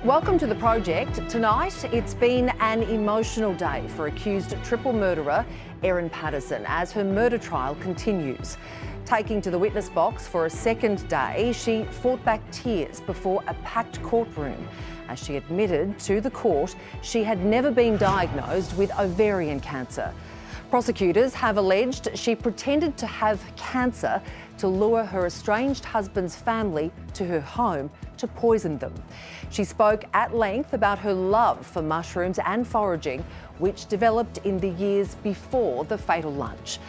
Welcome to The Project. Tonight, it's been an emotional day for accused triple murderer Erin Patterson as her murder trial continues. Taking to the witness box for a second day, she fought back tears before a packed courtroom as she admitted to the court she had never been diagnosed with ovarian cancer. Prosecutors have alleged she pretended to have cancer to lure her estranged husband's family to her home to poison them. She spoke at length about her love for mushrooms and foraging, which developed in the years before the fatal lunch.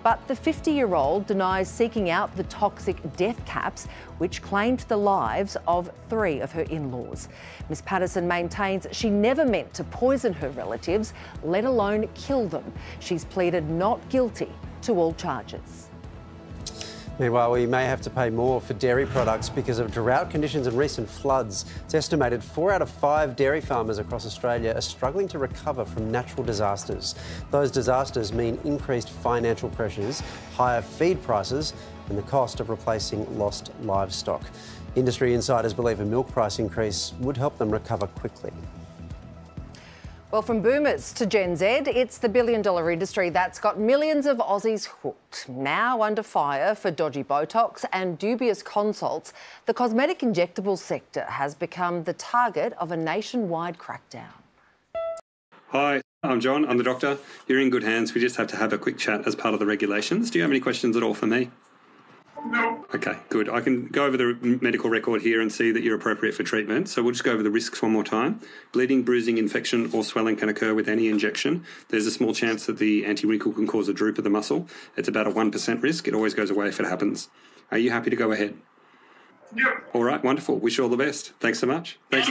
But the 50-year-old denies seeking out the toxic death caps, which claimed the lives of 3 of her in-laws. Ms Patterson maintains she never meant to poison her relatives, let alone kill them. She's pleaded not guilty to all charges. Meanwhile, we may have to pay more for dairy products because of drought conditions and recent floods. It's estimated 4 out of 5 dairy farmers across Australia are struggling to recover from natural disasters. Those disasters mean increased financial pressures, higher feed prices and the cost of replacing lost livestock. Industry insiders believe a milk price increase would help them recover quickly. Well, from boomers to Gen Z, it's the billion-dollar industry that's got millions of Aussies hooked. Now under fire for dodgy Botox and dubious consults, the cosmetic injectables sector has become the target of a nationwide crackdown. Hi, I'm John. I'm the doctor. You're in good hands. We just have to have a quick chat as part of the regulations. Do you have any questions at all for me? No. Okay, good. I can go over the medical record here and see that you're appropriate for treatment. So we'll just go over the risks one more time. Bleeding, bruising, infection or swelling can occur with any injection. There's a small chance that the anti-wrinkle can cause a droop of the muscle. It's about a 1% risk. It always goes away if it happens. Are you happy to go ahead? Yep. All right, wonderful. Wish you all the best. Thanks so much. Thanks.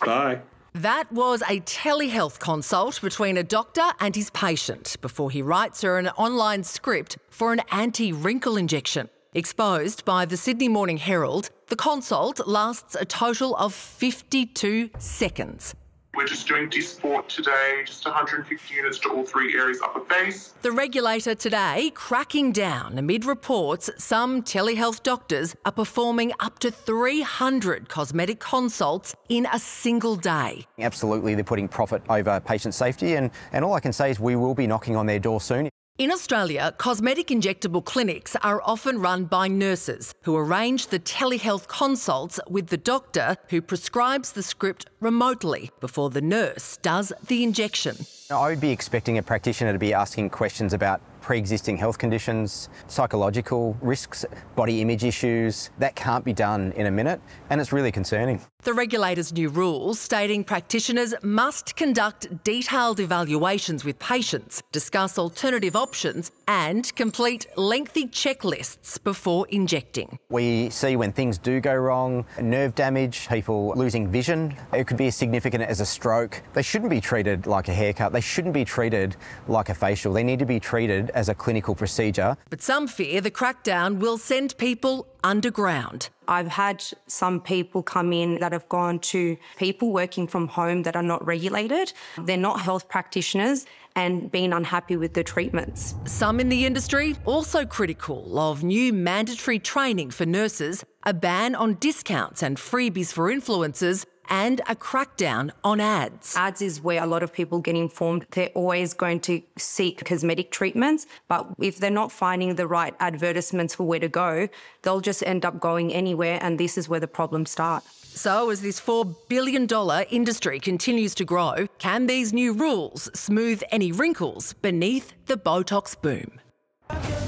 Bye. That was a telehealth consult between a doctor and his patient before he writes her an online script for an anti-wrinkle injection. Exposed by the Sydney Morning Herald, the consult lasts a total of 52 seconds. We're just doing Dysport today, just 150 units to all 3 areas upper face. The regulator today cracking down amid reports some telehealth doctors are performing up to 300 cosmetic consults in a single day. Absolutely, they're putting profit over patient safety and all I can say is we will be knocking on their door soon. In Australia, cosmetic injectable clinics are often run by nurses who arrange the telehealth consults with the doctor who prescribes the script remotely before the nurse does the injection. I would be expecting a practitioner to be asking questions about pre-existing health conditions, psychological risks, body image issues. That can't be done in a minute, and it's really concerning. The regulator's new rules stating practitioners must conduct detailed evaluations with patients, discuss alternative options and complete lengthy checklists before injecting. We see when things do go wrong, nerve damage, people losing vision. It could be as significant as a stroke. They shouldn't be treated like a haircut. They shouldn't be treated like a facial. They need to be treated as a clinical procedure. But some fear the crackdown will send people underground. I've had some people come in that have gone to people working from home that are not regulated. They're not health practitioners and been unhappy with the treatments. Some in the industry also critical of new mandatory training for nurses, a ban on discounts and freebies for influencers, and a crackdown on ads. Ads is where a lot of people get informed they're always going to seek cosmetic treatments, but if they're not finding the right advertisements for where to go, they'll just end up going anywhere, and this is where the problems start. So as this $4 billion industry continues to grow, can these new rules smooth any wrinkles beneath the Botox boom?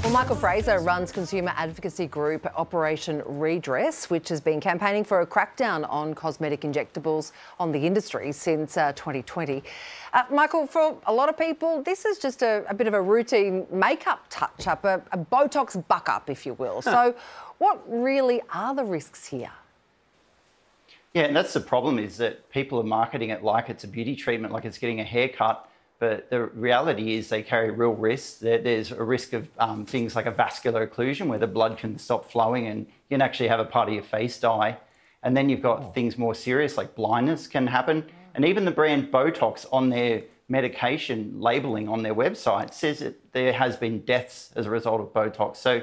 Well, Michael Fraser runs consumer advocacy group Operation Redress, which has been campaigning for a crackdown on cosmetic injectables on the industry since 2020. Michael, for a lot of people, this is just a bit of a routine makeup touch-up, a Botox buck-up, if you will. So what really are the risks here? Yeah, and that's the problem, is that people are marketing it like it's a beauty treatment, like it's getting a haircut. But the reality is they carry real risks. There's a risk of things like a vascular occlusion where the blood can stop flowing and you can actually have a part of your face die. And then you've got things more serious like blindness can happen. And even the brand Botox on their medication labelling on their website says that there has been deaths as a result of Botox. So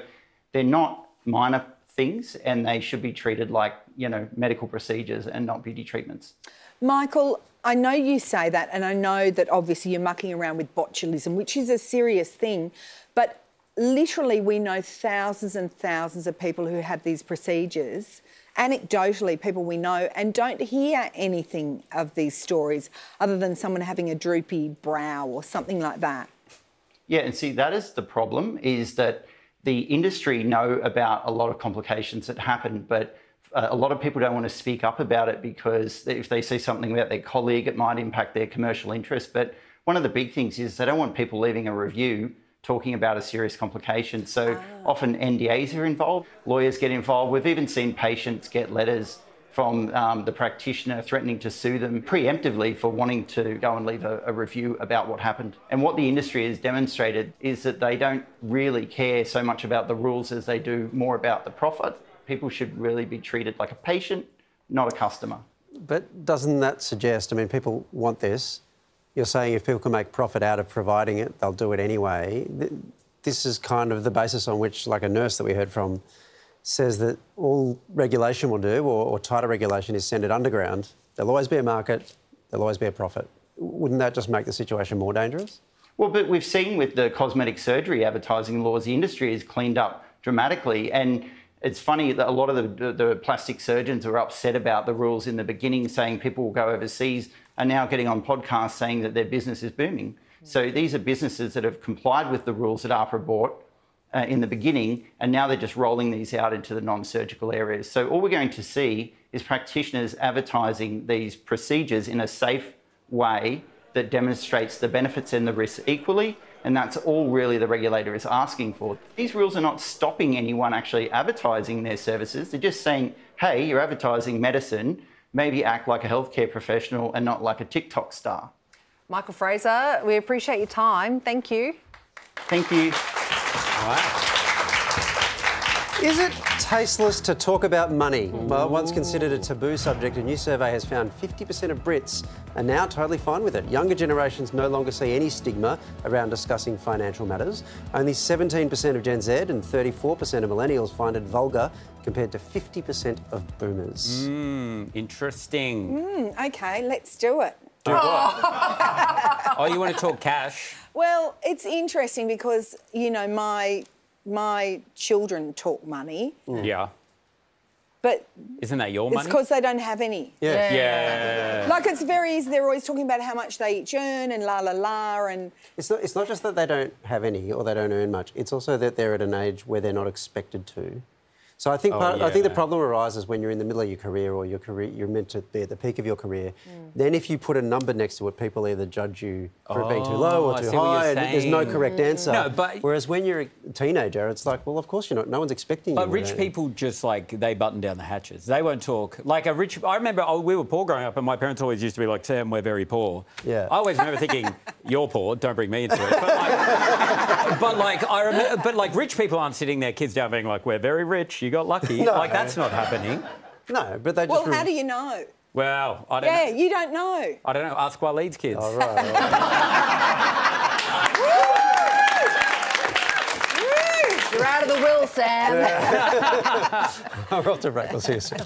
they're not minor things and they should be treated like medical procedures and not beauty treatments. Michael, I know you say that, and I know that obviously you're mucking around with botulism, which is a serious thing, but literally we know thousands and thousands of people who have these procedures, anecdotally people we know, and don't hear anything of these stories other than someone having a droopy brow or something like that. Yeah, and see, that is the problem, is that the industry know about a lot of complications that happen, but a lot of people don't want to speak up about it because if they see something about their colleague, it might impact their commercial interest. But one of the big things is they don't want people leaving a review talking about a serious complication. So often NDAs are involved, lawyers get involved. We've even seen patients get letters from the practitioner threatening to sue them preemptively for wanting to go and leave a review about what happened. And what the industry has demonstrated is that they don't really care so much about the rules as they do more about the profit. People should really be treated like a patient, not a customer. But doesn't that suggest, I mean, people want this. You're saying if people can make profit out of providing it, they'll do it anyway. This is kind of the basis on which, like a nurse that we heard from, says that all regulation will do, or tighter regulation, is send it underground. There'll always be a market, there'll always be a profit. Wouldn't that just make the situation more dangerous? Well, but we've seen with the cosmetic surgery advertising laws, the industry has cleaned up dramatically. And it's funny that a lot of the plastic surgeons were upset about the rules in the beginning, saying people will go overseas, are now getting on podcasts saying that their business is booming. So these are businesses that have complied with the rules that AHPRA brought in the beginning, and now they're just rolling these out into the non-surgical areas. So all we're going to see is practitioners advertising these procedures in a safe way that demonstrates the benefits and the risks equally, and that's all really the regulator is asking for. These rules are not stopping anyone actually advertising their services. They're just saying, hey, you're advertising medicine, maybe act like a healthcare professional and not like a TikTok star. Michael Fraser, we appreciate your time. Thank you. Thank you. Wow. Is it tasteless to talk about money? Well, once considered a taboo subject, a new survey has found 50% of Brits are now totally fine with it. Younger generations no longer see any stigma around discussing financial matters. Only 17% of Gen Z and 34% of millennials find it vulgar, compared to 50% of boomers. Interesting. OK, let's do it. Do what? Oh, you want to talk cash? Well, it's interesting because, you know, my children talk money. Yeah. But isn't that your money? It's because they don't have any. Yeah. Like, it's very easy. They're always talking about how much they each earn and la la la, and It's not just that they don't have any or they don't earn much. It's also that they're at an age where they're not expected to. So I think I think the problem arises when you're in the middle of your career, or you're meant to be at the peak of your career. Then if you put a number next to it, people either judge you for it being too low or too high, and there's no correct answer. No, but whereas when you're a teenager, it's like, well, of course you're not. No one's expecting you. But rich people just, like, they button down the hatches. They won't talk. Like I remember we were poor growing up, and my parents always used to be like, Sam, we're very poor. Yeah. I always remember thinking, you're poor, don't bring me into it. But like rich people aren't sitting their kids down being like, we're very rich, you got lucky. No. Like, that's not happening. No, but they just... well, how do you know? Well, I don't know. Yeah, you don't know. I don't know. Ask Waleed's kids. Oh, right. You're out of the will, Sam. We're off to break. We'll see you soon.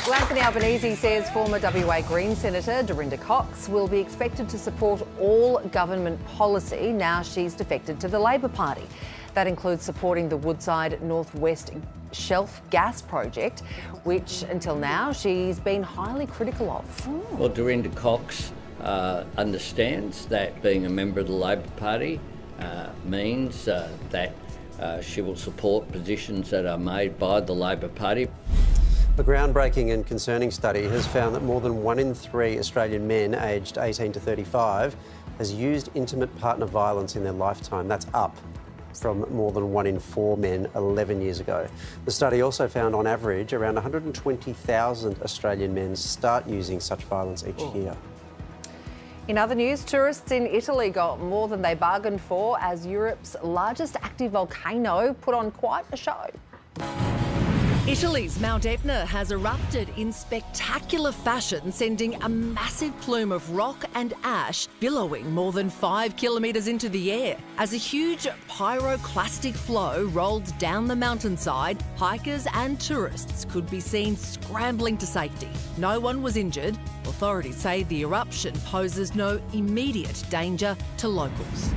Well, Anthony Albanese says former WA Green Senator Dorinda Cox will be expected to support all government policy now she's defected to the Labor Party. That includes supporting the Woodside Northwest Shelf Gas Project, which until now she's been highly critical of. Well, Dorinda Cox understands that being a member of the Labor Party means that she will support positions that are made by the Labor Party. A groundbreaking and concerning study has found that more than 1 in 3 Australian men aged 18 to 35 has used intimate partner violence in their lifetime. That's up from more than 1 in 4 men 11 years ago. The study also found, on average, around 120,000 Australian men start using such violence each year. In other news, tourists in Italy got more than they bargained for as Europe's largest active volcano put on quite a show. Italy's Mount Etna has erupted in spectacular fashion, sending a massive plume of rock and ash billowing more than 5 kilometres into the air. As a huge pyroclastic flow rolled down the mountainside, hikers and tourists could be seen scrambling to safety. No one was injured. Authorities say the eruption poses no immediate danger to locals.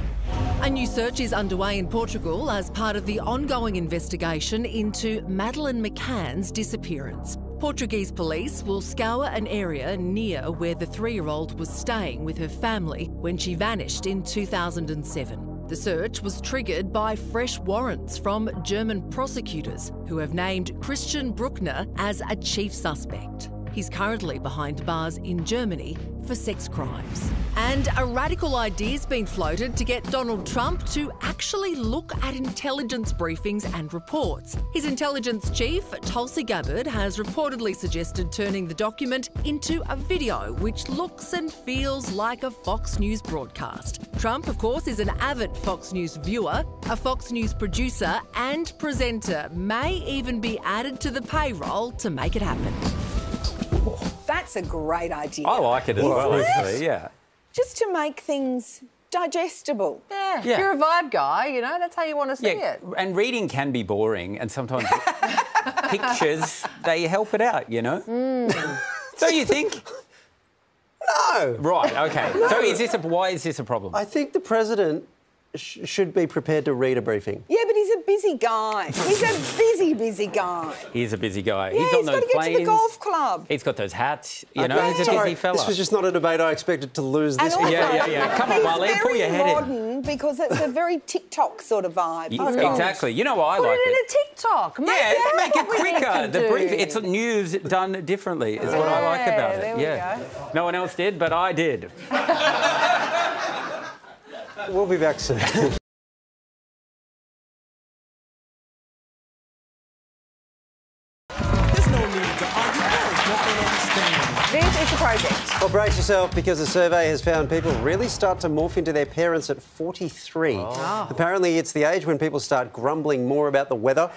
A new search is underway in Portugal as part of the ongoing investigation into Madeleine McCann's disappearance. Portuguese police will scour an area near where the 3-year-old was staying with her family when she vanished in 2007. The search was triggered by fresh warrants from German prosecutors who have named Christian Bruckner as a chief suspect. He's currently behind bars in Germany for sex crimes. And a radical idea's been floated to get Donald Trump to actually look at intelligence briefings and reports. His intelligence chief, Tulsi Gabbard, has reportedly suggested turning the document into a video which looks and feels like a Fox News broadcast. Trump, of course, is an avid Fox News viewer, a Fox News producer and presenter, may even be added to the payroll to make it happen. That's a great idea. I like it as well, actually, yeah. Just to make things digestible. Yeah, if you're a vibe guy, you know, that's how you want to see it. And reading can be boring, and sometimes pictures, they help it out, you know? Don't you think? No. Right, OK. No. So why is this a problem? I think the president should be prepared to read a briefing. Yeah, but he's a busy guy. He's a busy guy. He's a busy guy. Yeah, he's on those got to planes. get to the golf club. He's got those hats. You know, he's a busy fella. This was just not a debate I expected to lose this And week. Yeah. Come on, Marlene, pull your head in. He's very modern because it's a very TikTok sort of vibe. Exactly. You know why I Put like it in a TikTok. Make it quicker. The brief, it's news done differently is what I like about it. There we go. No one else did, but I did. We'll be back soon. This is the project. Well, brace yourself because a survey has found people really start to morph into their parents at 43. Oh. Apparently, it's the age when people start grumbling more about the weather,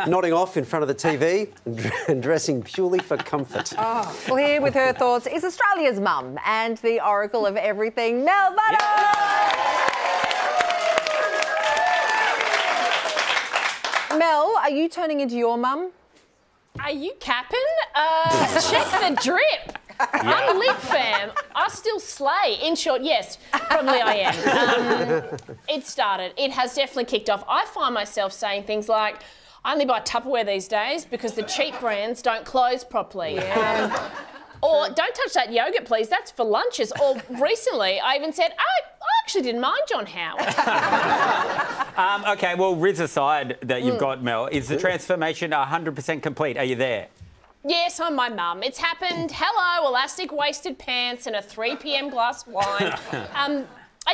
nodding off in front of the TV and dressing purely for comfort. Oh. Well, here with her thoughts is Australia's mum and the oracle of everything, Mel Butter. Mel, are you turning into your mum? Are you capping? Check the drip. I'm lit, fam. I still slay. In short, yes, probably I am. It started. It has definitely kicked off. I find myself saying things like, I only buy Tupperware these days because the cheap brands don't close properly. Yeah. Or don't touch that yogurt, please. That's for lunches. Or recently, I even said, I actually didn't mind John Howard. OK, well, Riz aside that you've got, Mel, is the transformation 100% complete? Are you there? Yes, I'm my mum. It's happened. Hello, elastic-waisted pants and a 3 p.m. glass of wine. Are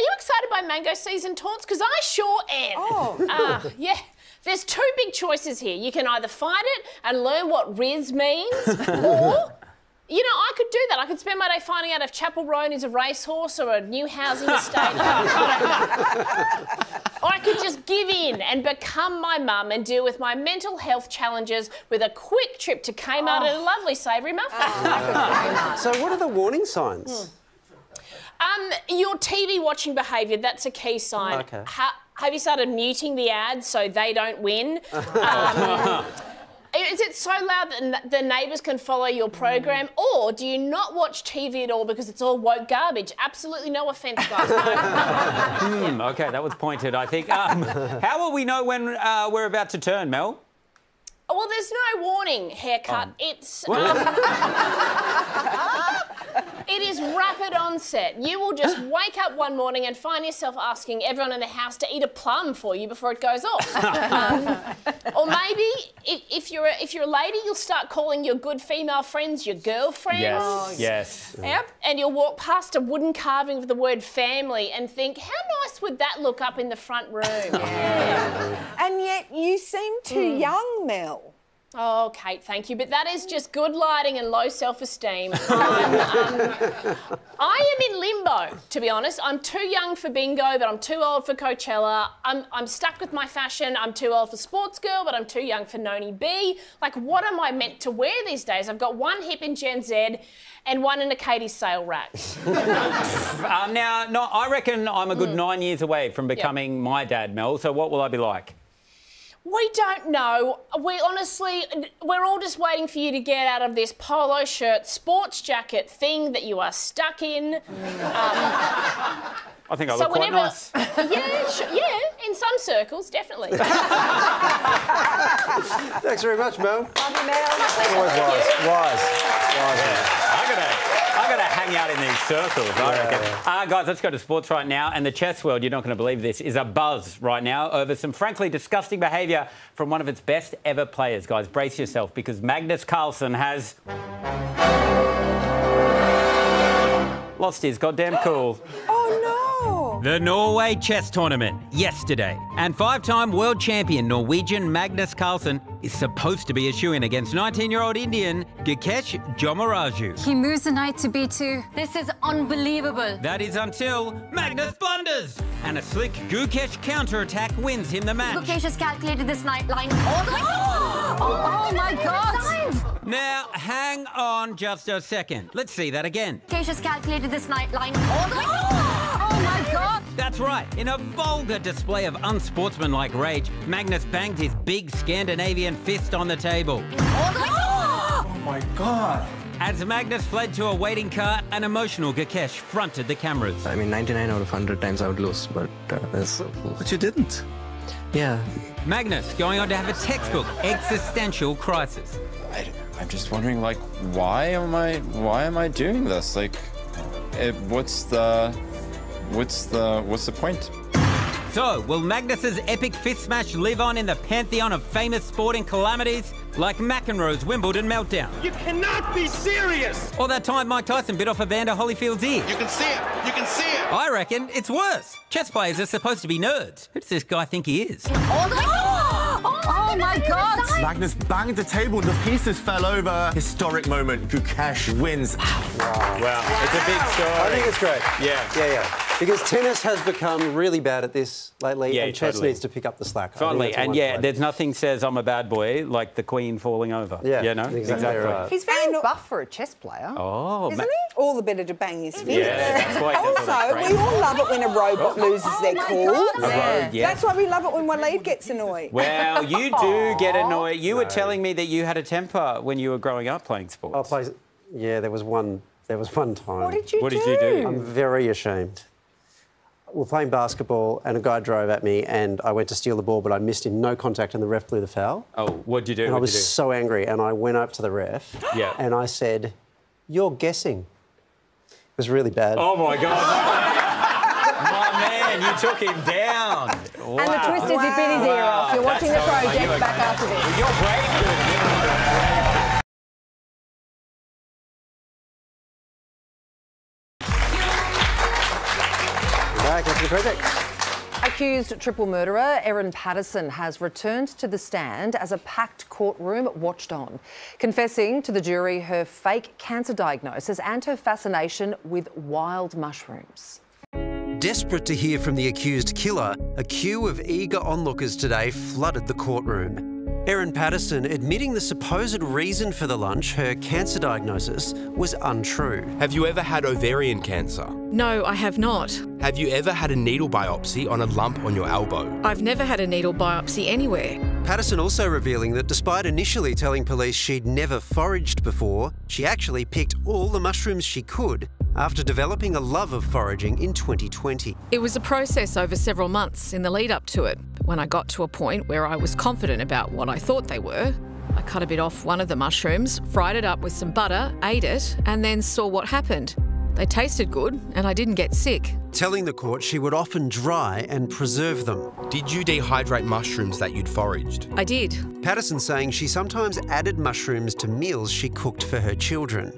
you excited by mango season taunts? Because I sure am. Oh. Yeah. There's 2 big choices here. You can either fight it and learn what Riz means, or... You know, I could do that. I could spend my day finding out if Chapel Roan is a racehorse or a new housing estate. Or I could just give in and become my mum and deal with my mental health challenges with a quick trip to Kmart and a lovely savoury muffin. So what are the warning signs? Your TV watching behaviour, that's a key sign. Okay. Have you started muting the ads so they don't win? Is it so loud that the neighbours can follow your program? Or do you not watch TV at all because it's all woke garbage? Absolutely no offence, guys. No. OK, that was pointed, I think. How will we know when we're about to turn, Mel? Well, there's no warning, haircut. It's... it is rapid onset. You will just wake up one morning and find yourself asking everyone in the house to eat a plum for you before it goes off. Or maybe if you're a lady, you'll start calling your good female friends your girlfriends. Yes, yes. Yep. And you'll walk past a wooden carving with the word family and think, how nice would that look up in the front room? Yeah. And yet you seem too young, Mel. Oh, Kate, thank you. But that is just good lighting and low self-esteem. I am in limbo, to be honest. I'm too young for bingo, but I'm too old for Coachella. I'm stuck with my fashion. I'm too old for sports girl, but I'm too young for Noni B. Like, what am I meant to wear these days? I've got one hip in Gen Z and one in a Katie's sale rack. Now, no, I reckon I'm a good 9 years away from becoming my dad, Mel. So what will I be like? We don't know. We're all just waiting for you to get out of this polo shirt, sports jacket thing that you are stuck in. I think I look quite nice. Yeah, in some circles, definitely. Thanks very much, Mel. Love you, Mel. Always wise. I got to hang out in these circles, I reckon. Guys, let's go to sports right now. And the chess world, you're not going to believe this, is abuzz right now over some frankly disgusting behaviour from one of its best ever players. Guys, brace yourself, because Magnus Carlsen has lost his goddamn cool. Oh, no. The Norway chess tournament yesterday, and five-time world champion Norwegian Magnus Carlsen is supposed to be a shoo-in against 19-year-old Indian Gukesh Jomaraju. He moves the knight to b2. This is unbelievable. That is until Magnus blunders, and a slick Gukesh counter-attack wins him the match. Gukesh has calculated this knight line all the way. Oh my God! Now, hang on just a second. Let's see that again. Gukesh has calculated this knight line all the way. Oh my God! That's right. In a vulgar display of unsportsmanlike rage, Magnus banged his big Scandinavian fist on the table. Oh my God! As Magnus fled to a waiting car, an emotional Gukesh fronted the cameras. I mean, 99 out of 100 times I would lose, but But you didn't. Yeah. Magnus going on to have a textbook existential crisis. I'm just wondering, like, why am I doing this? Like, what's the point? So, will Magnus's epic fist smash live on in the pantheon of famous sporting calamities like McEnroe's Wimbledon meltdown? You cannot be serious! Or that time Mike Tyson bit off Evander Holyfield's ear? You can see it! You can see it! I reckon it's worse. Chess players are supposed to be nerds. Who does this guy think he is? Oh my God! Magnus banged the table, the pieces fell over. Historic moment, Gukesh wins. Wow, it's a big story. I think it's great. Yeah. Because tennis has become really bad at this lately, and chess totally needs to pick up the slack. Finally, and there's nothing says I'm a bad boy like the Queen falling over. Yeah, you know? exactly right. He's very buff for a chess player. Oh, isn't he? All the better to bang his fist. Yeah, that's quite. Also, we all love it when a robot loses their cool. Yeah. That's why we love it when Waleed gets annoyed. Well, you do get annoyed. You were telling me that you had a temper when you were growing up playing sports. Yeah, there was one time. What did you do? I'm very ashamed. We're playing basketball and a guy drove at me and I went to steal the ball, but I missed him, no contact, and the ref blew the foul. Oh, what'd you do? And I was so angry, and I went up to the ref and I said, "You're guessing." It was really bad. Oh, my God. My man, you took him down. Wow. And the twist is he bit his ear off. You're watching the project back after this. You're brave. Project. Accused triple murderer Erin Patterson has returned to the stand as a packed courtroom watched on, confessing to the jury her fake cancer diagnosis and her fascination with wild mushrooms. Desperate to hear from the accused killer, a queue of eager onlookers today flooded the courtroom. Erin Patterson admitting the supposed reason for the lunch, her cancer diagnosis, was untrue. Have you ever had ovarian cancer? No, I have not. Have you ever had a needle biopsy on a lump on your elbow? I've never had a needle biopsy anywhere. Patterson also revealing that despite initially telling police she'd never foraged before, she actually picked all the mushrooms she could after developing a love of foraging in 2020. It was a process over several months in the lead up to it. When I got to a point where I was confident about what I thought they were, I cut a bit off one of the mushrooms, fried it up with some butter, ate it, and then saw what happened. They tasted good and I didn't get sick. Telling the court she would often dry and preserve them. Did you dehydrate mushrooms that you'd foraged? I did. Patterson saying she sometimes added mushrooms to meals she cooked for her children.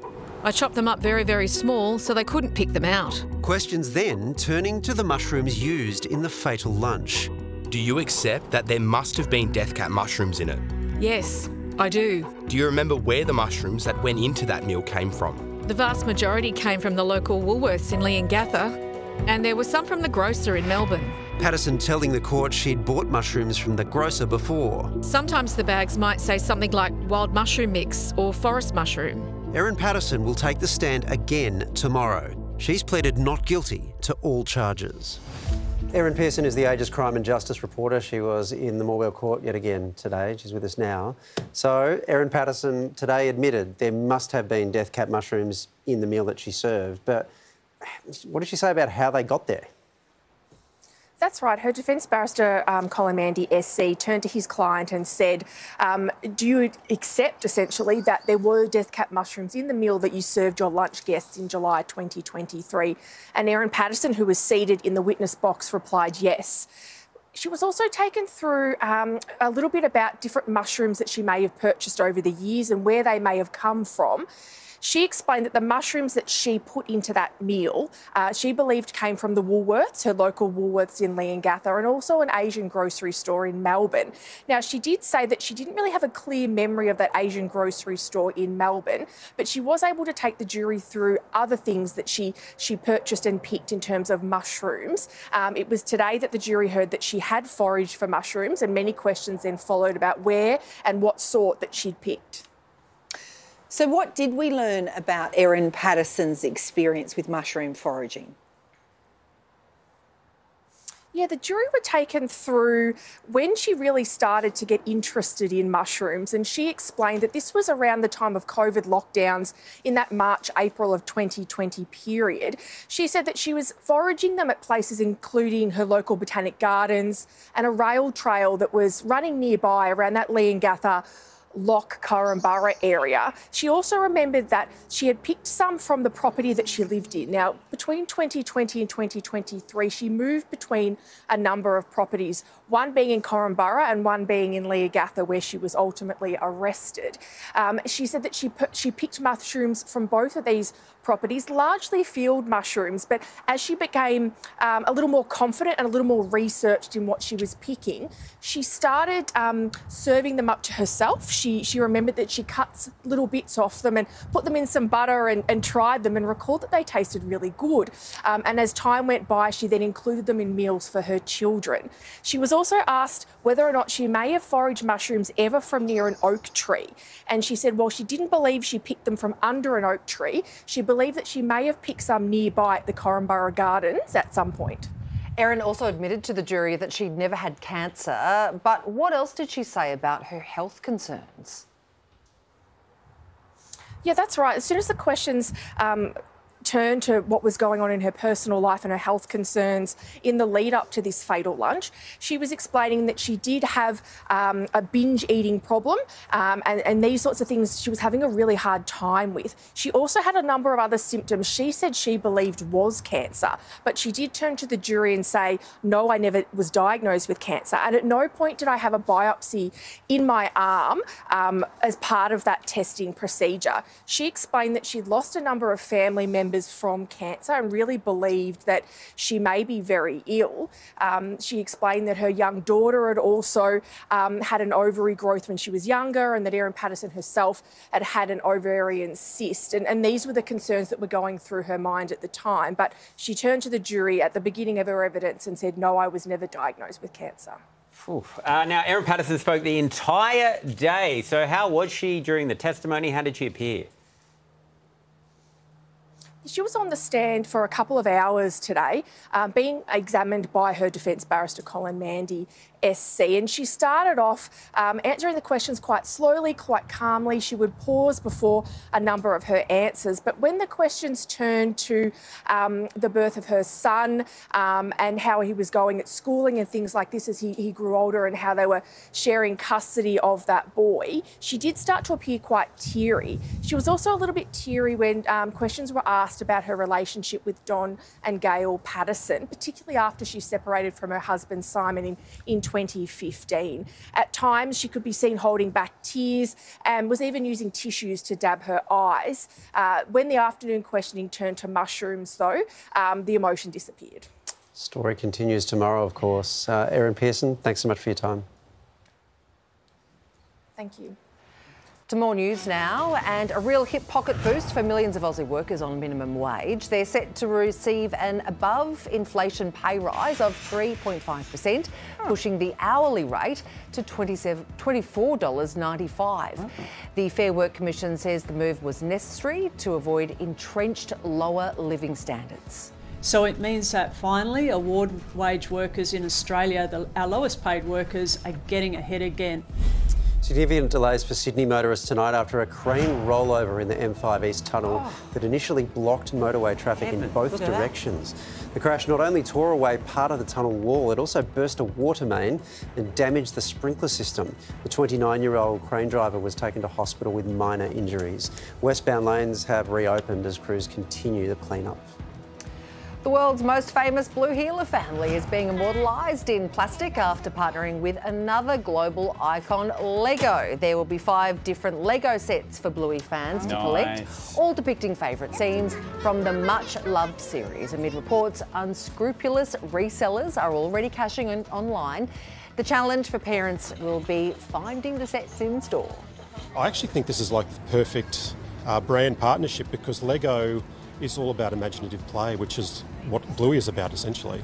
I chopped them up very, very small so they couldn't pick them out. Questions then turning to the mushrooms used in the fatal lunch. Do you accept that there must have been death cap mushrooms in it? Yes. I do. Do you remember where the mushrooms that went into that meal came from? The vast majority came from the local Woolworths in Leongatha, and there were some from the grocer in Melbourne. Patterson telling the court she'd bought mushrooms from the grocer before. Sometimes the bags might say something like wild mushroom mix or forest mushroom. Erin Patterson will take the stand again tomorrow. She's pleaded not guilty to all charges. Erin Patterson is the Age's crime and justice reporter. She was in the Morwell court yet again today. She's with us now. So, Erin Patterson today admitted there must have been death cap mushrooms in the meal that she served. But what did she say about how they got there? That's right. Her defence barrister, Colin Mandy SC, turned to his client and said, do you accept, essentially, that there were death cap mushrooms in the meal that you served your lunch guests in July 2023? And Erin Patterson, who was seated in the witness box, replied yes. She was also taken through a little bit about different mushrooms that she may have purchased over the years and where they may have come from. She explained that the mushrooms that she put into that meal, she believed came from the Woolworths, her local Woolworths in Leongatha, and also an Asian grocery store in Melbourne. Now, she did say that she didn't really have a clear memory of that Asian grocery store in Melbourne, but she was able to take the jury through other things that she purchased and picked in terms of mushrooms. It was today that the jury heard that she had foraged for mushrooms, and many questions then followed about where and what sort that she'd picked. So what did we learn about Erin Patterson's experience with mushroom foraging? Yeah, the jury were taken through when she really started to get interested in mushrooms, and she explained that this was around the time of COVID lockdowns in that March, April of 2020 period. She said that she was foraging them at places including her local botanic gardens and a rail trail that was running nearby around that Leongatha Lock Korumburra area. She also remembered that she had picked some from the property that she lived in. Now, between 2020 and 2023, she moved between a number of properties, one being in Korumburra and one being in Leongatha, where she was ultimately arrested. She said that she picked mushrooms from both of these properties, largely field mushrooms, but as she became a little more confident and a little more researched in what she was picking, she started serving them up to herself. She remembered that she cut little bits off them and put them in some butter and tried them and recalled that they tasted really good. And as time went by, she then included them in meals for her children. She was also asked whether or not she may have foraged mushrooms ever from near an oak tree. And she said, while she didn't believe she picked them from under an oak tree, she believed that she may have picked some nearby at the Korumburra Gardens at some point. Erin also admitted to the jury that she'd never had cancer, but what else did she say about her health concerns? Yeah, that's right. As soon as the questions turned to what was going on in her personal life and her health concerns in the lead up to this fatal lunch, she was explaining that she did have a binge eating problem and these sorts of things she was having a really hard time with. She also had a number of other symptoms she said she believed was cancer, but she did turn to the jury and say, no, I never was diagnosed with cancer, and at no point did I have a biopsy in my arm as part of that testing procedure. She explained that she'd lost a number of family members from cancer and really believed that she may be very ill. She explained that her young daughter had also had an ovary growth when she was younger, and that Erin Patterson herself had had an ovarian cyst. And these were the concerns that were going through her mind at the time. But she turned to the jury at the beginning of her evidence and said, no, I was never diagnosed with cancer. Now, Erin Patterson spoke the entire day. So how was she during the testimony? How did she appear? She was on the stand for a couple of hours today, being examined by her defence barrister, Colin Mandy SC, and she started off answering the questions quite slowly, quite calmly. She would pause before a number of her answers, but when the questions turned to the birth of her son and how he was going at schooling and things like this as he grew older, and how they were sharing custody of that boy, she did start to appear quite teary. She was also a little bit teary when questions were asked about her relationship with Don and Gail Patterson, particularly after she separated from her husband Simon in 2015. At times, she could be seen holding back tears and was even using tissues to dab her eyes. When the afternoon questioning turned to mushrooms, though, the emotion disappeared. Story continues tomorrow, of course. Erin Patterson, thanks so much for your time. Thank you. To more news now, and a real hip pocket boost for millions of Aussie workers on minimum wage. They're set to receive an above-inflation pay rise of 3.5%, pushing the hourly rate to $24.95. The Fair Work Commission says the move was necessary to avoid entrenched lower living standards. So it means that finally award wage workers in Australia, our lowest paid workers, are getting ahead again. Significant delays for Sydney motorists tonight after a crane rollover in the M5 East Tunnel that initially blocked motorway traffic in both directions. The crash not only tore away part of the tunnel wall, it also burst a water main and damaged the sprinkler system. The 29-year-old crane driver was taken to hospital with minor injuries. Westbound lanes have reopened as crews continue the clean-up. The world's most famous blue heeler family is being immortalised in plastic after partnering with another global icon, Lego. There will be 5 different Lego sets for Bluey fans to collect, all depicting favourite scenes from the much-loved series. Amid reports, unscrupulous resellers are already cashing in online. The challenge for parents will be finding the sets in store. I actually think this is like the perfect brand partnership, because Lego is all about imaginative play, which is what Bluey is about, essentially.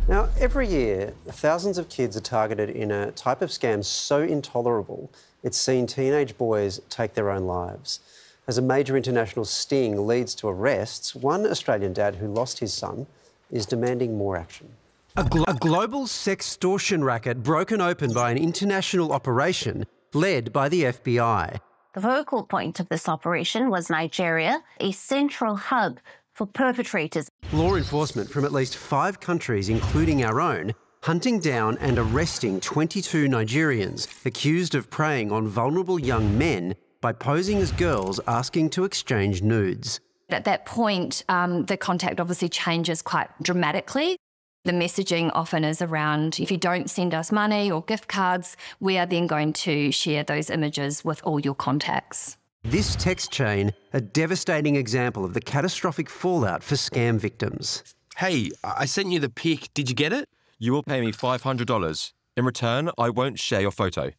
Now, every year, thousands of kids are targeted in a type of scam so intolerable, it's seen teenage boys take their own lives. As a major international sting leads to arrests, one Australian dad who lost his son is demanding more action. A global sextortion racket broken open by an international operation led by the FBI. The focal point of this operation was Nigeria, a central hub for perpetrators. Law enforcement from at least 5 countries, including our own, hunting down and arresting 22 Nigerians accused of preying on vulnerable young men by posing as girls asking to exchange nudes. At that point, the contact obviously changes quite dramatically. The messaging often is around, if you don't send us money or gift cards, we are then going to share those images with all your contacts. This text chain, a devastating example of the catastrophic fallout for scam victims. Hey, I sent you the pic. Did you get it? You will pay me $500. In return, I won't share your photo.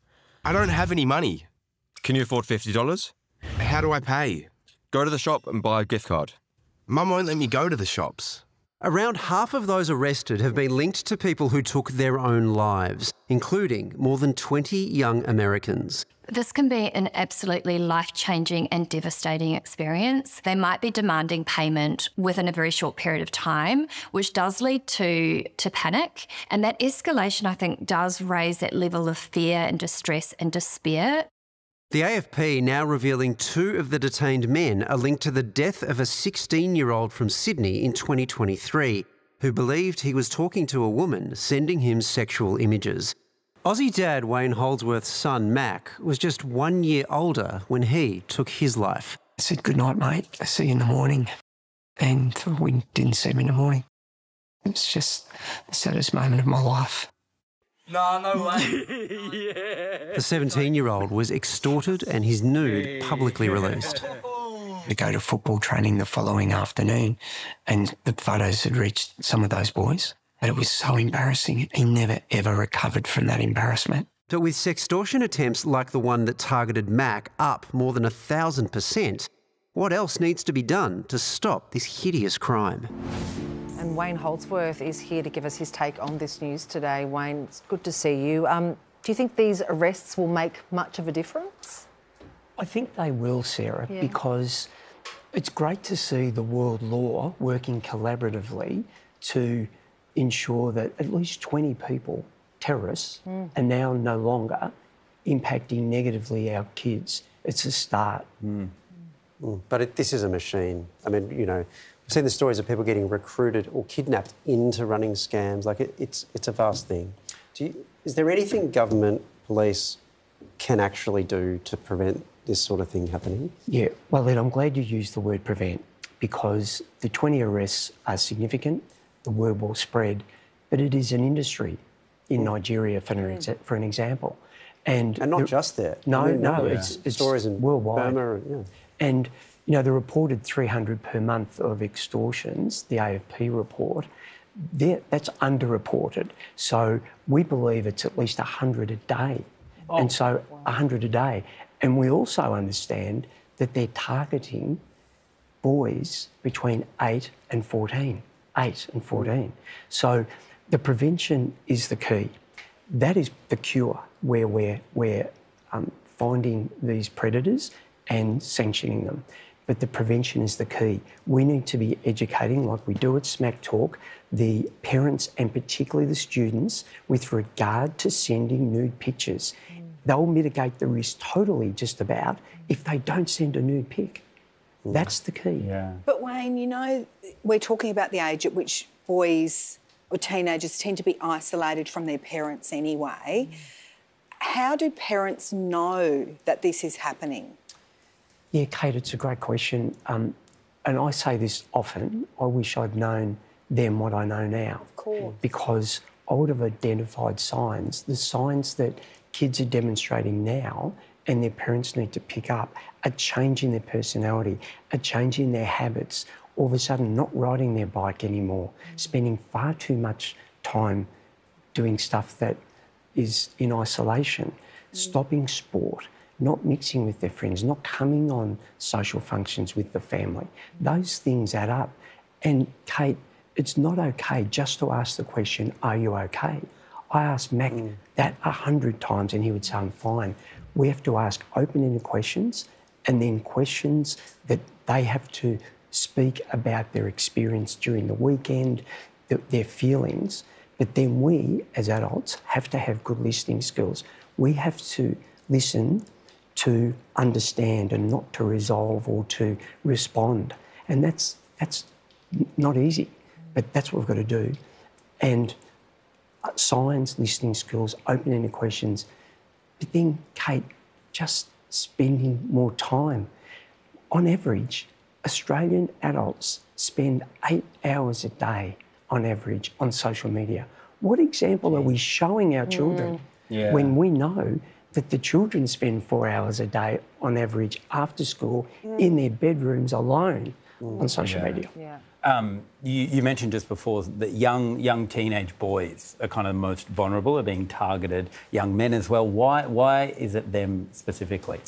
I don't have any money. Can you afford $50? How do I pay? Go to the shop and buy a gift card. Mum won't let me go to the shops. Around half of those arrested have been linked to people who took their own lives, including more than 20 young Americans. This can be an absolutely life-changing and devastating experience. They might be demanding payment within a very short period of time, which does lead to panic. And that escalation, I think, does raise that level of fear and distress and despair. The AFP now revealing 2 of the detained men are linked to the death of a 16-year-old from Sydney in 2023 who believed he was talking to a woman sending him sexual images. Aussie dad Wayne Holdsworth's son Mac was just 1 year older when he took his life. I said, "Good night, mate. I'll see you in the morning." And we didn't see him in the morning. It was just the saddest moment of my life. No way. The 17-year-old was extorted and his nude publicly released. We go to football training the following afternoon and the photos had reached some of those boys. But it was so embarrassing. He never, ever recovered from that embarrassment. But with sextortion attempts like the one that targeted Mac up more than 1,000%, what else needs to be done to stop this hideous crime? And Wayne Holdsworth is here to give us his take on this news today. Wayne, it's good to see you. Do you think these arrests will make much of a difference? I think they will, Sarah, because it's great to see the world law working collaboratively to ensure that at least 20 people, terrorists, are now no longer impacting negatively our kids. It's a start. But this is a machine. I mean, you know, I've seen the stories of people getting recruited or kidnapped into running scams. Like, it's a vast thing. Is there anything government, police can actually do to prevent this sort of thing happening? Yeah, well, Ed, I'm glad you used the word prevent, because the 20 arrests are significant, the word will spread, but it is an industry in Nigeria, for an example. And not just there. No, it's stories in worldwide. Burma. And, you know, the reported 300 per month of extortions, the AFP report, that's underreported. So we believe it's at least 100 a day. And so 100 a day. And we also understand that they're targeting boys between 8 and 14. 8 and 14. So the prevention is the key. That is the cure, where we're finding these predators and sanctioning them. But the prevention is the key. We need to be educating, like we do at Smack Talk, the parents and particularly the students with regard to sending nude pictures. They'll mitigate the risk totally, just about, if they don't send a nude pic. That's the key. Yeah. But Wayne, you know, we're talking about the age at which boys or teenagers tend to be isolated from their parents anyway. How do parents know that this is happening? Yeah, Kate, it's a great question. And I say this often, I wish I'd known then what I know now. Of course. Because I would have identified signs, the signs that kids are demonstrating now and their parents need to pick up, a change in their personality, a change in their habits, all of a sudden not riding their bike anymore, spending far too much time doing stuff that is in isolation, stopping sport, not mixing with their friends, not coming on social functions with the family. Those things add up. And Kate, it's not okay just to ask the question, are you okay? I asked Mac that 100 times and he would say, I'm fine. We have to ask open-ended questions and then questions that they have to speak about their experience during the weekend, their feelings. But then we, as adults, have to have good listening skills. We have to listen to understand and not to resolve or to respond. And that's not easy, but that's what we've got to do. And signs, listening skills, open-ended questions. But then, Kate, just spending more time. On average, Australian adults spend 8 hours a day on average on social media. What example are we showing our children when we know that the children spend 4 hours a day on average after school in their bedrooms alone on social media? You mentioned just before that young teenage boys are kind of most vulnerable, are being targeted, young men as well. Why is it them specifically?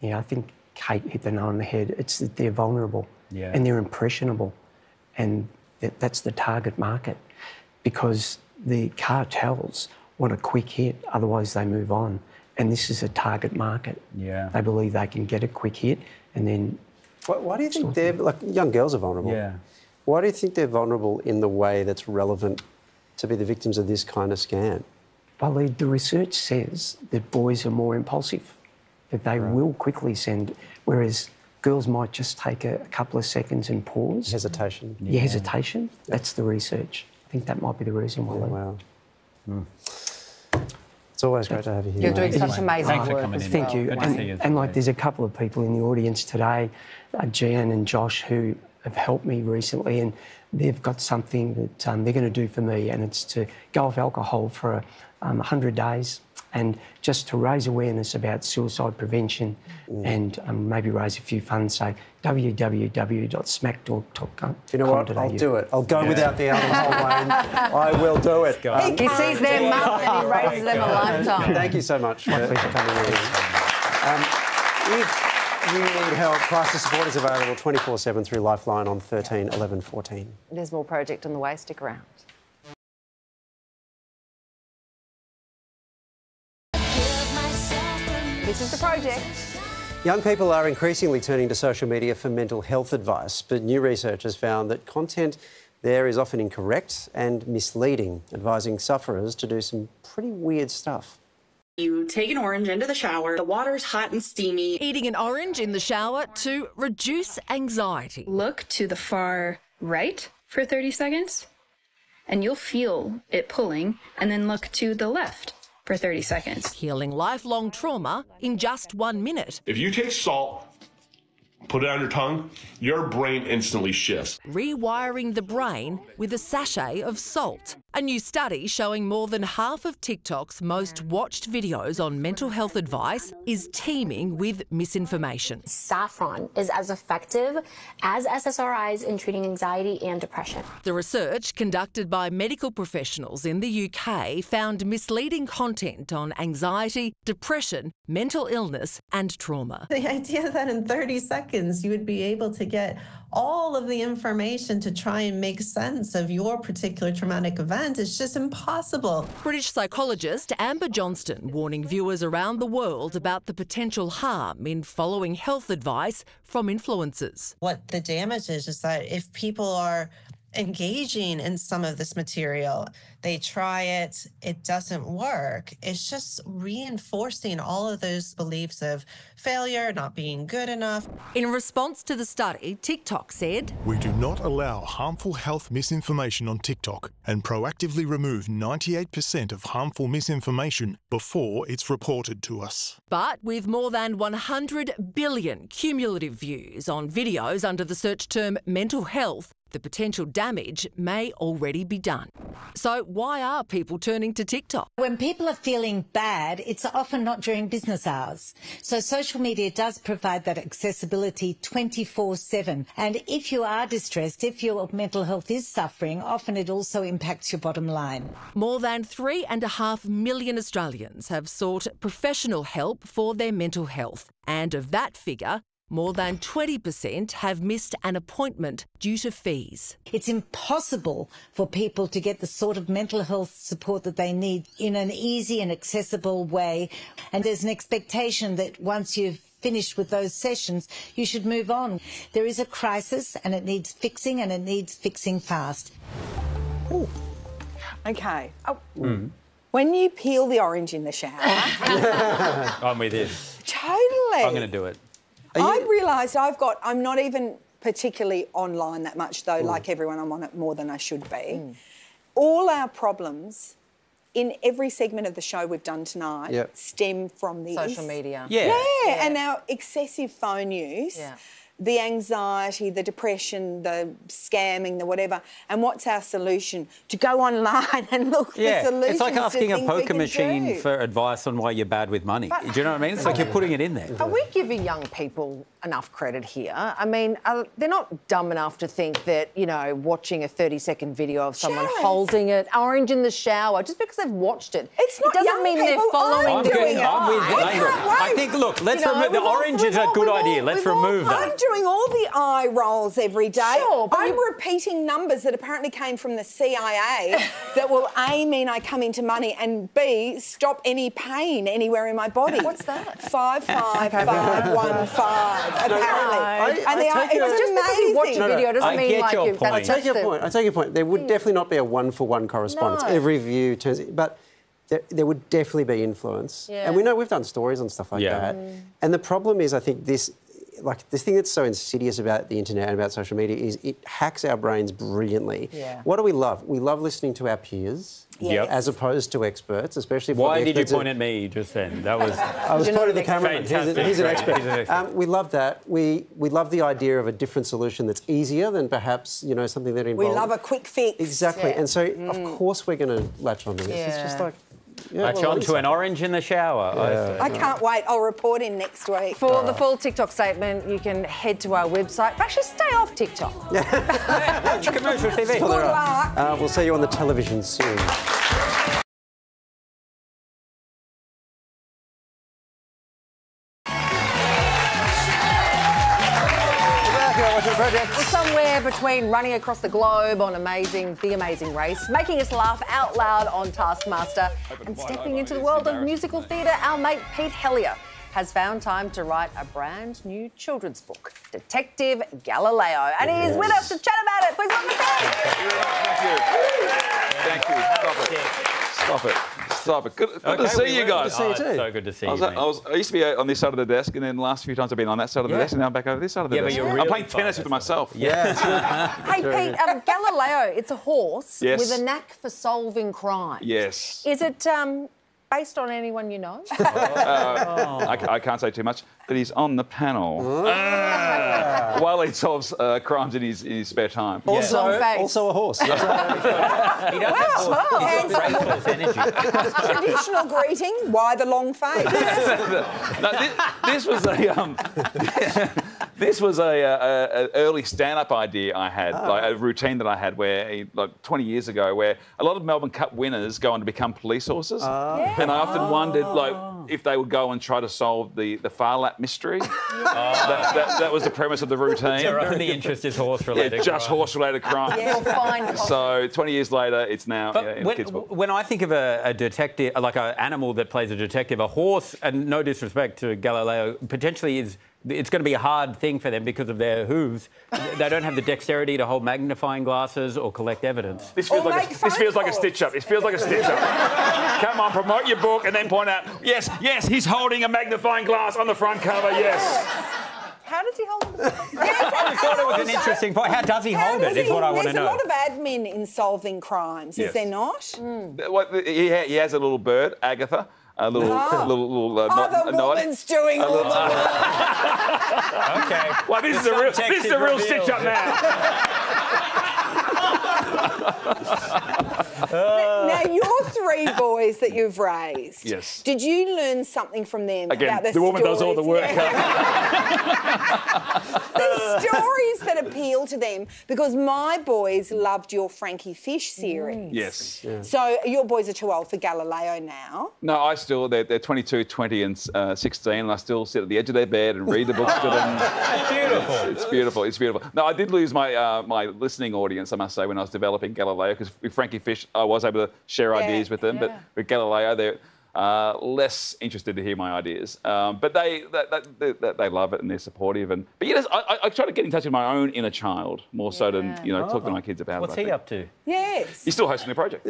Yeah, I think Kate hit the nail on the head. It's that they're vulnerable and they're impressionable, and that's the target market, because the cartels want a quick hit, otherwise they move on. And this is a target market. Yeah. They believe they can get a quick hit and then... Why do you think they're... Like, young girls are vulnerable. Yeah. Why do you think they're vulnerable in the way that's relevant to be the victims of this kind of scam? Well, the research says that boys are more impulsive, that they will quickly send, whereas girls might just take a couple of seconds and pause. Hesitation. Yeah, hesitation. That's the research. I think that might be the reason why. Wow. It's always great to have you here. You're doing such amazing work. Thanks for coming in. Thank you. Good to see you. And like, there's a couple of people in the audience today, Jan and Josh, who have helped me recently, and they've got something that they're going to do for me, and it's to go off alcohol for 100 days and just to raise awareness about suicide prevention and maybe raise a few funds. So www.smacktalk.com. You know what? I'll do it. I'll go without the alcohol, Wayne. I will do it. He sees their mum and he raises them a lifetime. Thank you so much for coming in. If you need help, crisis support is available 24/7 through Lifeline on 13 11 14. There's more project on the way. Stick around. This is the project. Young people are increasingly turning to social media for mental health advice, but new research has found that content there is often incorrect and misleading, advising sufferers to do some pretty weird stuff. You take an orange into the shower, the water's hot and steamy. Eating an orange in the shower to reduce anxiety. Look to the far right for 30 seconds, and you'll feel it pulling, and then look to the left for 30 seconds. Healing lifelong trauma in just 1 minute. If you take salt, put it on your tongue, your brain instantly shifts. Rewiring the brain with a sachet of salt. A new study showing more than half of TikTok's most watched videos on mental health advice is teeming with misinformation. Saffron is as effective as SSRIs in treating anxiety and depression. The research conducted by medical professionals in the UK found misleading content on anxiety, depression, mental illness and trauma. The idea that in 30 seconds you would be able to get all of the information to try and make sense of your particular traumatic event is just impossible. British psychologist Amber Johnston warning viewers around the world about the potential harm in following health advice from influencers. What the damage is that if people are engaging in some of this material, they try it, it doesn't work. It's just reinforcing all of those beliefs of failure, not being good enough. In response to the study, TikTok said, "We do not allow harmful health misinformation on TikTok and proactively remove 98% of harmful misinformation before it's reported to us." But with more than 100 billion cumulative views on videos under the search term mental health, the potential damage may already be done. So why are people turning to TikTok? When people are feeling bad, it's often not during business hours. So social media does provide that accessibility 24/7. And if you are distressed, if your mental health is suffering, often it also impacts your bottom line. More than 3.5 million Australians have sought professional help for their mental health. And of that figure, more than 20% have missed an appointment due to fees. It's impossible for people to get the sort of mental health support that they need in an easy and accessible way. And there's an expectation that once you've finished with those sessions, you should move on. There is a crisis and it needs fixing, and it needs fixing fast. Ooh. Okay. Oh. When you peel the orange in the shower... I'm with you. Totally. I'm going to do it. I realised I'm not even particularly online that much, though, like everyone, I'm on it more than I should be. All our problems in every segment of the show we've done tonight stem from this. Social media. Yeah, and our excessive phone use. Yeah. The anxiety, the depression, the scamming, the whatever. And what's our solution? To go online and look for solutions. It's like asking a poker machine for advice on why you're bad with money. Do you know what I mean? It's like you're putting it in there. Are we giving young people enough credit here? I mean, they're not dumb enough to think that, you know, watching a 30-second video of someone holding an orange in the shower, just because they've watched it, it doesn't mean they're following doing it. I think, look, let's remove the orange is a good idea. Let's remove that. I'm doing all the eye rolls every day. Sure, I'm repeating numbers that apparently came from the CIA that will A, mean I come into money, and B, stop any pain anywhere in my body. What's that? 55515. Apparently. It's amazing. You watch a video doesn't mean like you... I take your point. I take your point. There would definitely not be a one-for-one correspondence. Every view turns... But there would definitely be influence. Yeah. And we know we've done stories on stuff like that. And the problem is, I think, this thing that's so insidious about the internet and about social media is it hacks our brains brilliantly. Yeah. What do we love? We love listening to our peers as opposed to experts, especially if... Why did you point at me just then? That was... I was pointing at the cameraman. He's an expert. We love that. We love the idea of a different solution that's easier than perhaps, you know, something that involves... We love a quick fix. Exactly. Yeah. And so, of course, we're going to latch onto this. It's just like... Latch on to an orange in the shower. I can't wait. I'll report in next week. For the full TikTok statement, you can head to our website. But actually, stay off TikTok. Commercial TV. Good luck. We'll see you on the television soon. Well, somewhere between running across the globe on The Amazing Race, making us laugh out loud on Taskmaster, and stepping into the world of musical theatre, our mate Pete Helliar has found time to write a brand new children's book, Detective Galileo. And he is with us to chat about it. Please welcome Thank you. Stop it. Stop it. Good to see you guys. Good to see you too. So good to see you, mate. I used to be on this side of the desk, and then the last few times I've been on that side of the desk, and now I'm back over this side of the desk. But I'm playing tennis with myself. Yeah. Hey, Pete, Galileo, it's a horse with a knack for solving crime. Yes. Is it Based on anyone you know? I can't say too much, but he's on the panel while he solves crimes in his spare time. Also a horse. He does have racehorse energy. Traditional greeting, why the long face? This was a early stand-up idea I had, like a routine that I had where, like 20 years ago, where a lot of Melbourne Cup winners go on to become police horses. And I often wondered, like, if they would go and try to solve the Far Lap mystery. That was the premise of the routine. Your only interest is horse-related. Yeah, just horse-related crime. You'll find. So 20 years later, it's now in a kid's book. When I think of a detective, like an animal that plays a detective, a horse, and no disrespect to Galileo, potentially it's going to be a hard thing for them because of their hooves. They don't have the dexterity to hold magnifying glasses or collect evidence. This feels like a stitch-up. It feels like a stitch-up. Come on, promote your book and then point out, yes, he's holding a magnifying glass on the front cover, yes. How does he hold it? I thought it was an interesting point. How does he hold it is what I want to know. There's a lot of admin in solving crimes, is there not? He has a little bird, Agatha. A little the woman's doing all the work. Okay. Well, this is a real stitch-up now. Now, your three boys that you've raised. Yes. Did you learn something from them Again, about the woman does all the work. The stories that appeal to them, because my boys loved your Frankie Fish series. Yes. Yeah. So your boys are too old for Galileo now. No, they're 22, 20 and 16, and I still sit at the edge of their bed and read the books to them. Beautiful. It's beautiful. It's beautiful. No, I did lose my my listening audience, I must say, when I was developing Galileo, because with Frankie Fish, I was able to share ideas with them, but with Galileo, they're less interested to hear my ideas. But they love it and they're supportive. But yes, I try to get in touch with my own inner child more so than talk to my kids about it. What's he up to? Yes. He's still hosting the project.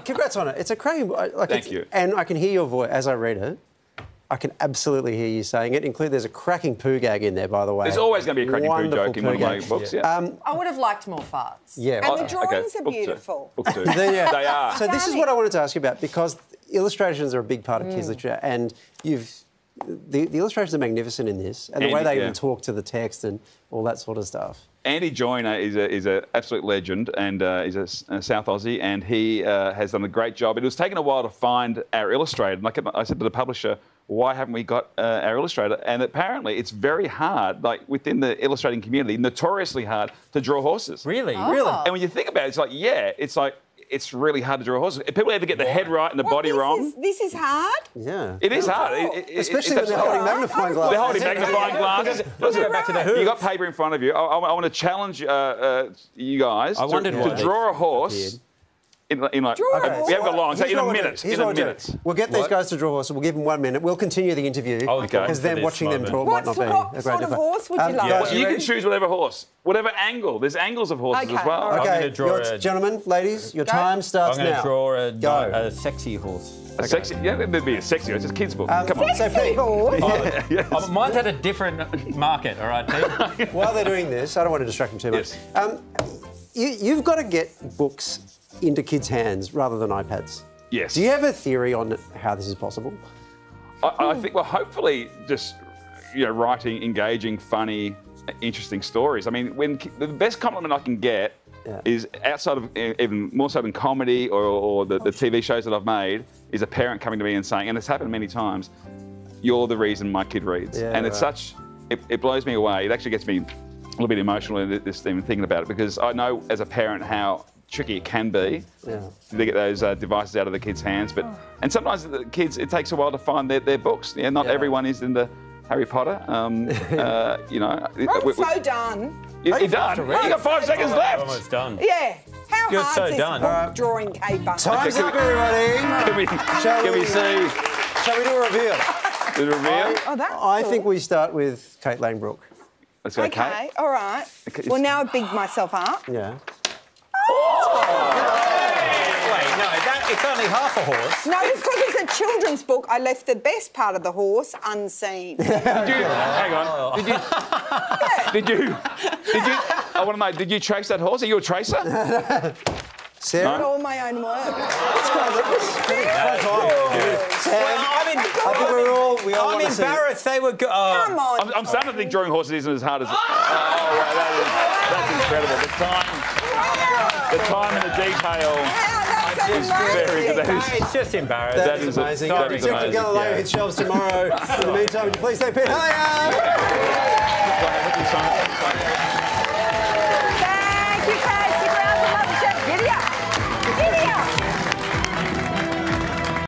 Congrats on it. It's a cracking book. Thank you. And I can hear your voice as I read it. I can absolutely hear you saying it. There's a cracking poo gag in there, by the way. There's always going to be a cracking poo joke in one of my books. Yeah. I would have liked more farts. Yeah. And the drawings are beautiful. Book two. They are. So this is what I wanted to ask you about, because illustrations are a big part of kids' literature, and the illustrations are magnificent in this, and the way they even talk to the text and all that sort of stuff. Andy Joyner is an absolute legend, and he's a South Aussie, and he has done a great job. It was taken a while to find our illustrator. And I said to the publisher, why haven't we got our illustrator? And apparently it's very hard, like within the illustrating community, notoriously hard to draw horses. Really? Oh. Really? And when you think about it, it's really hard to draw horses. If people ever get the head right and the body wrong... This is hard? Yeah. It is hard. Especially when they're holding magnifying glasses. They're holding magnifying glasses. Let's go back to the hooves. You've got paper in front of you. I want to challenge you guys to draw a horse... We haven't got long, so in a minute. We'll get these guys to draw horses. We'll give them 1 minute. We'll continue the interview because then watching them talk might not be a great What sort of horse would you like? You can choose whatever horse, whatever angle. There's angles of horses as well. Okay, gentlemen, ladies, your time starts now. I'm going to draw a sexy horse. A sexy? Yeah, there'd be a sexy horse. It's a kid's book. Come on. Sexy horse? Mine's at a different market, all right, Pete? While they're doing this, I don't want to distract them too much. You've got to get books into kids' hands rather than iPads. Yes. Do you have a theory on how this is possible? I think, well, hopefully just, writing engaging, funny, interesting stories. I mean, the best compliment I can get is outside of, even more so than comedy or the TV shows that I've made, is a parent coming to me and saying, and it's happened many times, you're the reason my kid reads. Yeah, and it's it blows me away. It actually gets me a little bit emotional in this even thinking about it, because I know as a parent how tricky it can be to get those devices out of the kids' hands. And sometimes the kids, it takes a while to find their books. Not everyone is into Harry Potter. I'm so done. You're done? You got 5 seconds left. Almost done. Yeah. How You're hard's so this done. book drawing caper? Time's up, everybody. Can we see? Shall we do a reveal? The reveal? I think we start with Kate Langbrook. Let's go, Kate. Okay, all right. Well, now I've bigged myself up. Yeah. Wait, no, it's only half a horse. No, it's because it's a children's book. I left the best part of the horse unseen. Hang on. Did you? I want to know. Did you trace that horse? Are you a tracer? Sarah? All my own work. I think we all I'm embarrassed. They were good. Come on. I'm starting to think drawing horses isn't as hard as. That's incredible. The time and the detail. Is very good. It's just embarrassing. That is amazing. Sorry. Check the Galileo hit shelves tomorrow. In the meantime, would you please say Pete Helliar?